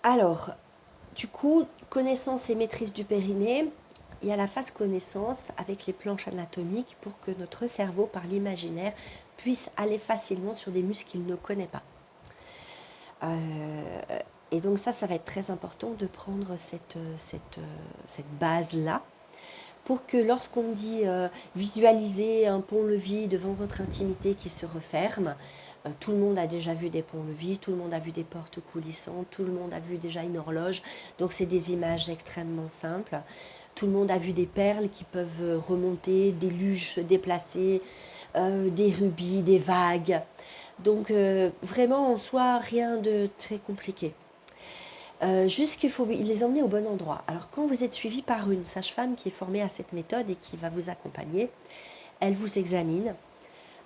Alors, du coup, connaissance et maîtrise du périnée, il y a la phase connaissance avec les planches anatomiques pour que notre cerveau, par l'imaginaire, puisse aller facilement sur des muscles qu'il ne connaît pas. Et donc ça va être très important de prendre cette base-là pour que lorsqu'on dit visualiser un pont-levis devant votre intimité qui se referme, tout le monde a déjà vu des ponts-levis, tout le monde a vu des portes coulissantes, tout le monde a vu déjà une horloge, donc c'est des images extrêmement simples. Tout le monde a vu des perles qui peuvent remonter, des luges se déplacer, des rubis, des vagues. Donc vraiment en soi, rien de très compliqué. Juste qu'il faut les emmener au bon endroit. Alors quand vous êtes suivi par une sage-femme qui est formée à cette méthode et qui va vous accompagner, elle vous examine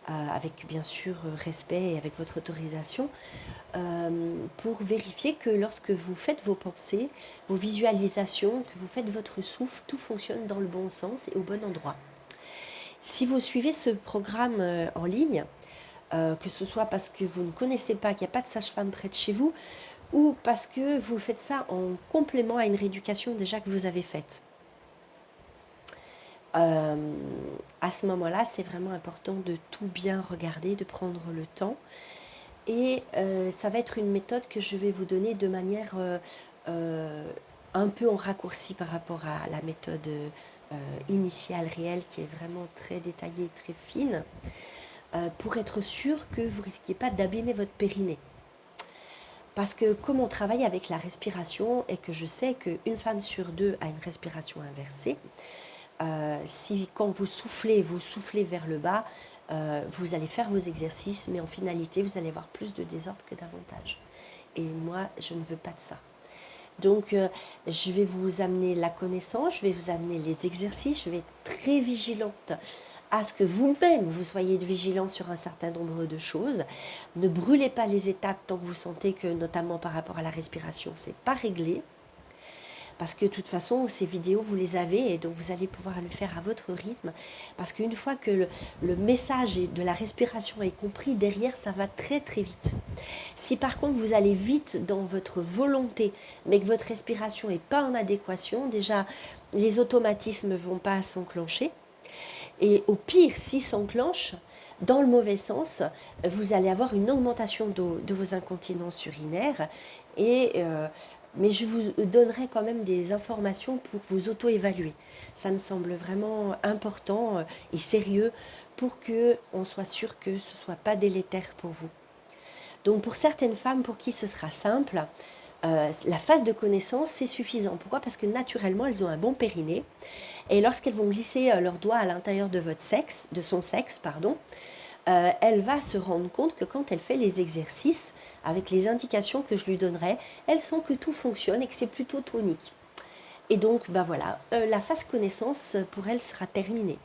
avec bien sûr respect et avec votre autorisation pour vérifier que lorsque vous faites vos pensées, vos visualisations, que vous faites votre souffle, tout fonctionne dans le bon sens et au bon endroit. Si vous suivez ce programme en ligne, que ce soit parce que vous ne connaissez pas, qu'il n'y a pas de sage-femme près de chez vous, ou parce que vous faites ça en complément à une rééducation déjà que vous avez faite. À ce moment-là, c'est vraiment important de tout bien regarder, de prendre le temps. Et ça va être une méthode que je vais vous donner de manière un peu en raccourci par rapport à la méthode initiale réelle qui est vraiment très détaillée, très fine, pour être sûr que vous ne risquiez pas d'abîmer votre périnée. Parce que comme on travaille avec la respiration et que je sais qu'une femme sur deux a une respiration inversée, si quand vous soufflez vers le bas, vous allez faire vos exercices, mais en finalité, vous allez avoir plus de désordre que d'avantage. Et moi, je ne veux pas de ça. Donc, je vais vous amener la connaissance, je vais vous amener les exercices, je vais être très vigilante à ce que vous-même, vous soyez vigilant sur un certain nombre de choses. Ne brûlez pas les étapes tant que vous sentez que, notamment par rapport à la respiration, c'est pas réglé. Parce que de toute façon, ces vidéos, vous les avez et donc vous allez pouvoir le faire à votre rythme. Parce qu'une fois que le message de la respiration est compris, derrière, ça va très très vite. Si par contre vous allez vite dans votre volonté, mais que votre respiration n'est pas en adéquation, déjà, les automatismes ne vont pas s'enclencher. Et au pire, s'ils s'enclenchent, dans le mauvais sens, vous allez avoir une augmentation de vos incontinences urinaires et mais je vous donnerai quand même des informations pour vous auto-évaluer. Ça me semble vraiment important et sérieux pour qu'on soit sûr que ce ne soit pas délétère pour vous. Donc pour certaines femmes pour qui ce sera simple, la phase de connaissance, c'est suffisant. Pourquoi? Parce que naturellement, elles ont un bon périnée. Et lorsqu'elles vont glisser leurs doigts à l'intérieur de votre sexe, de son sexe, pardon, elle va se rendre compte que quand elle fait les exercices, avec les indications que je lui donnerai, elle sent que tout fonctionne et que c'est plutôt tonique. Et donc, ben voilà, la phase connaissance pour elle sera terminée.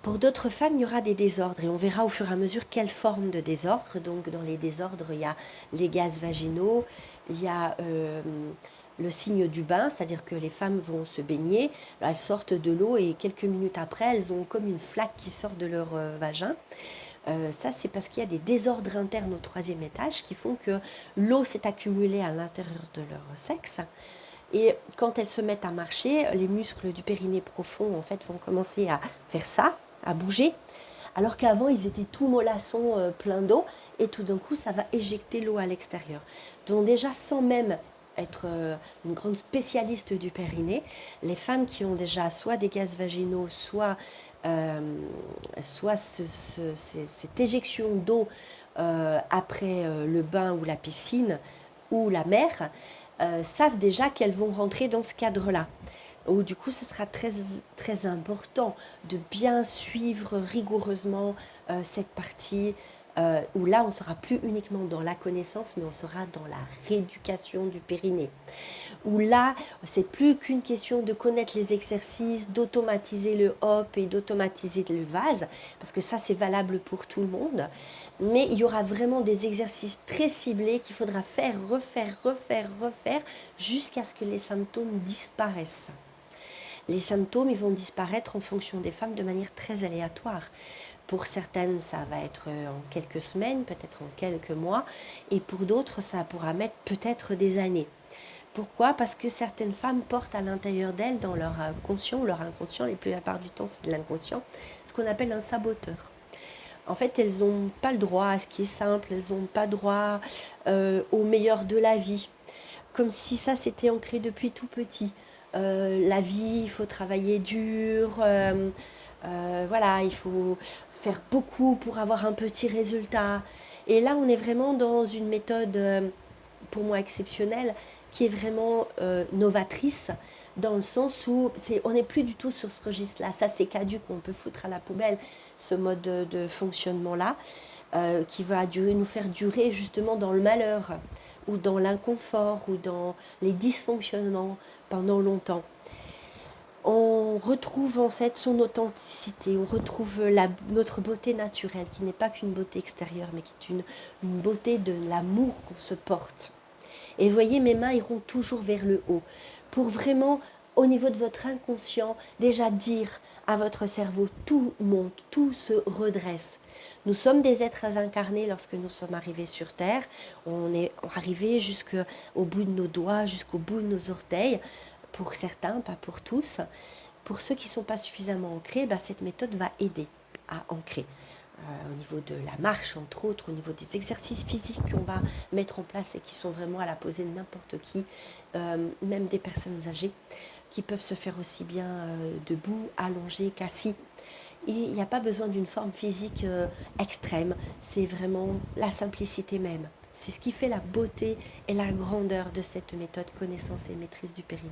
Pour d'autres femmes, il y aura des désordres et on verra au fur et à mesure quelle forme de désordre. Donc, dans les désordres, il y a les gaz vaginaux, il y a le signe du bain, c'est-à-dire que les femmes vont se baigner, elles sortent de l'eau et quelques minutes après, elles ont comme une flaque qui sort de leur vagin. Ça, c'est parce qu'il y a des désordres internes au troisième étage qui font que l'eau s'est accumulée à l'intérieur de leur sexe. Et quand elles se mettent à marcher, les muscles du périnée profond en fait, vont commencer à faire ça, à bouger. Alors qu'avant, ils étaient tout mollassons, pleins d'eau. Et tout d'un coup, ça va éjecter l'eau à l'extérieur. Donc déjà, sans même être une grande spécialiste du périnée, les femmes qui ont déjà soit des gaz vaginaux, soit cette éjection d'eau après le bain ou la piscine ou la mer, savent déjà qu'elles vont rentrer dans ce cadre-là. Où du coup, ce sera très, très important de bien suivre rigoureusement cette partie où là, on ne sera plus uniquement dans la connaissance, mais on sera dans la rééducation du périnée. Où là, c'est plus qu'une question de connaître les exercices, d'automatiser le hop et d'automatiser le vase, parce que ça, c'est valable pour tout le monde. Mais il y aura vraiment des exercices très ciblés qu'il faudra faire, refaire, jusqu'à ce que les symptômes disparaissent. Les symptômes, ils vont disparaître en fonction des femmes de manière très aléatoire. Pour certaines, ça va être en quelques semaines, peut-être en quelques mois, et pour d'autres, ça pourra mettre peut-être des années. Pourquoi? Parce que certaines femmes portent à l'intérieur d'elles, dans leur conscient ou leur inconscient, la plupart du temps c'est de l'inconscient, ce qu'on appelle un saboteur. En fait, elles n'ont pas le droit à ce qui est simple, elles n'ont pas droit au meilleur de la vie. Comme si ça s'était ancré depuis tout petit. La vie, il faut travailler dur, voilà, il faut faire beaucoup pour avoir un petit résultat. Et là, on est vraiment dans une méthode, pour moi, exceptionnelle, qui est vraiment novatrice, dans le sens où on n'est plus du tout sur ce registre-là. Ça, c'est caduc, on peut foutre à la poubelle ce mode de fonctionnement-là, qui va nous faire durer justement dans le malheur, ou dans l'inconfort, ou dans les dysfonctionnements pendant longtemps. On retrouve en fait son authenticité, on retrouve notre beauté naturelle, qui n'est pas qu'une beauté extérieure, mais qui est une beauté de l'amour qu'on se porte. Et vous voyez, mes mains iront toujours vers le haut, pour vraiment, au niveau de votre inconscient, déjà dire à votre cerveau, tout monte, tout se redresse. Nous sommes des êtres incarnés lorsque nous sommes arrivés sur Terre. On est arrivé jusqu'au bout de nos doigts, jusqu'au bout de nos orteils, pour certains, pas pour tous. Pour ceux qui ne sont pas suffisamment ancrés, cette méthode va aider à ancrer. Au niveau de la marche, entre autres, au niveau des exercices physiques qu'on va mettre en place et qui sont vraiment à la posée de n'importe qui, même des personnes âgées, qui peuvent se faire aussi bien debout, allongées qu'assis. Et il n'y a pas besoin d'une forme physique extrême, c'est vraiment la simplicité même. C'est ce qui fait la beauté et la grandeur de cette méthode connaissance et maîtrise du périnée.